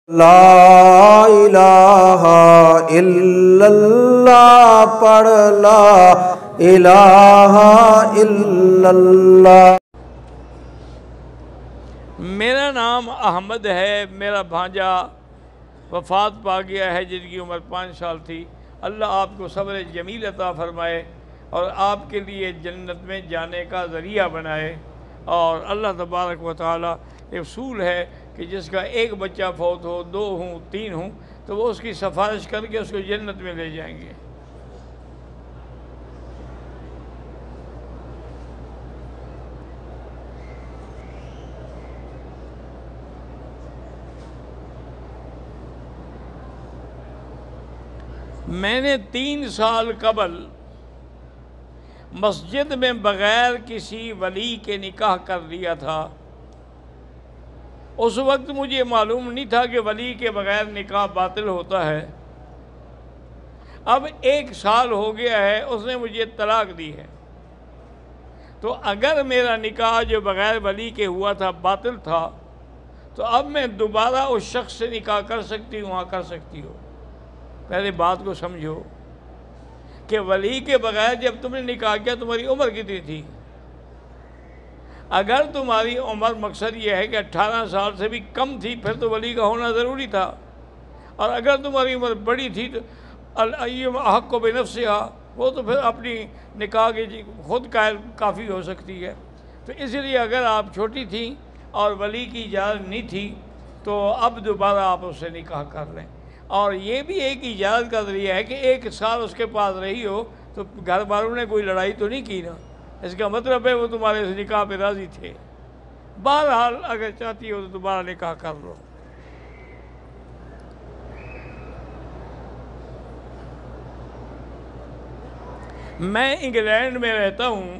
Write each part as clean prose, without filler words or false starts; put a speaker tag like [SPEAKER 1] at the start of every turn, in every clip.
[SPEAKER 1] لا الہ الا اللہ پڑھ لا الہ الا اللہ۔
[SPEAKER 2] میرا نام احمد ہے، میرا بھانجا وفات پا گیا ہے جن کی عمر 5 سال تھی۔ اللہ آپ کو صبر جمیل عطا فرمائے اور آپ کے لیے جنت میں جانے کا ذریعہ بنائے۔ اور اللہ تبارک و تعالی ایک اصول ہے کہ جس کا ایک بچہ فوت ہو، 2 ہوں، 3 ہوں، تو وہ اس کی سفارش کر کے اس کو جنت میں لے جائیں گے۔ میں نے 3 سال قبل مسجد میں بغیر کسی ولی کے نکاح کر لیا تھا۔ اس وقت مجھے معلوم نہیں تھا کہ ولی کے بغیر نکاح باطل ہوتا ہے۔ اب 1 سال ہو گیا ہے، اس نے مجھے طلاق دی ہے، تو اگر میرا نکاح جو بغیر ولی کے ہوا تھا باطل تھا، تو اب میں دوبارہ اس شخص سے نکاح کر سکتی ہوں؟ ہاں کر سکتی ہو۔ پہلے بات کو سمجھو کہ ولی کے بغیر جب تم نے نکاح کیا تمہاری عمر کتنی تھی؟ اگر تمہاری عمر مقصد یہ ہے کہ 18 سال سے بھی کم تھی پھر تو ولی کا ہونا ضروری تھا، اور اگر تمہاری عمر بڑی تھی تو الایّم احق بنفسہا، وہ تو پھر اپنی نکاح کی خود کافی ہو سکتی ہے۔ تو اس لیے اگر آپ چھوٹی تھیں اور ولی کی اجازت نہیں تھی تو اب دوبارہ آپ اس سے نکاح کر لیں۔ اور یہ بھی ایک اجازت کا ذریعہ ہے کہ 1 سال اس کے پاس رہی ہو تو گھر والوں نے کوئی لڑائی تو نہیں کی نا، اس کا مطلب ہے وہ تمہارے اس نکاح پہ راضی تھے۔ بہرحال اگر چاہتی ہو تو دوبارہ نکاح کر لو۔ میں انگلینڈ میں رہتا ہوں،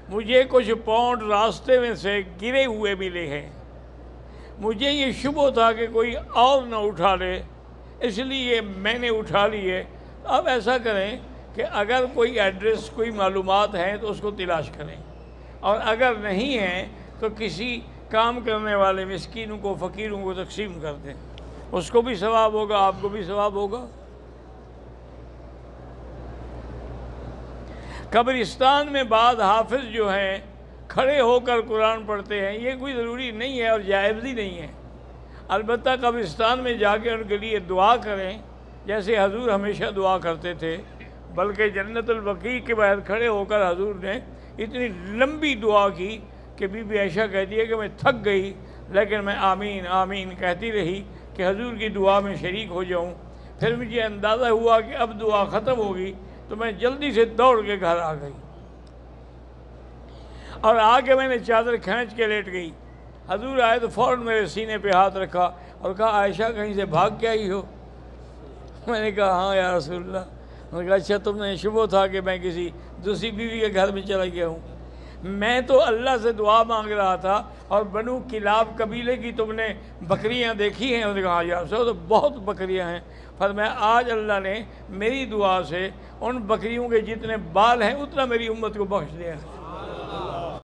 [SPEAKER 2] مجھے کچھ پاؤنڈ راستے میں سے گرے ہوئے ملے ہیں۔ مجھے یہ شبہ تھا کہ کوئی اور نہ اٹھا لے، اس لیے میں نے اٹھا لیے۔ اب ایسا کریں کہ اگر کوئی ایڈریس، کوئی معلومات ہیں تو اس کو تلاش کریں، اور اگر نہیں ہیں تو کسی کام کرنے والے مسکینوں کو، فقیروں کو تقسیم کر دیں، اس کو بھی ثواب ہوگا، آپ کو بھی ثواب ہوگا۔ قبرستان میں بعض حافظ جو ہیں کھڑے ہو کر قرآن پڑھتے ہیں، یہ کوئی ضروری نہیں ہے اور جائز بھی نہیں ہے۔ البتہ قبرستان میں جا کے ان کے لیے دعا کریں جیسے حضور ہمیشہ دعا کرتے تھے، بلکہ جنت البقیع کے باہر کھڑے ہو کر حضور نے اتنی لمبی دعا کی کہ بی بی عائشہ کہتی ہے کہ میں تھک گئی، لیکن میں آمین آمین کہتی رہی کہ حضور کی دعا میں شریک ہو جاؤں۔ پھر مجھے اندازہ ہوا کہ اب دعا ختم ہوگی تو میں جلدی سے دوڑ کے گھر آ گئی، اور آ کے میں نے چادر کھینچ کے لیٹ گئی۔ حضور آئے تو فوراً میرے سینے پہ ہاتھ رکھا اور کہا عائشہ کہیں سے بھاگ کے آئی ہو؟ میں نے کہا ہاں یا رسول اللہ۔ انہوں نے کہا اچھا تم نے شبہ تھا کہ میں کسی دوسری بیوی کے گھر میں چلا گیا ہوں؟ میں تو اللہ سے دعا مانگ رہا تھا، اور بنو کلاب قبیلے کی تم نے بکریاں دیکھی ہیں؟ انہوں نے کہا ہاں یا رسول اللہ، تو بہت بکریاں ہیں۔ فرمایا آج اللہ نے میری دعا سے ان بکریوں کے جتنے بال ہیں اتنا میری امت کو بخش دیا ہے۔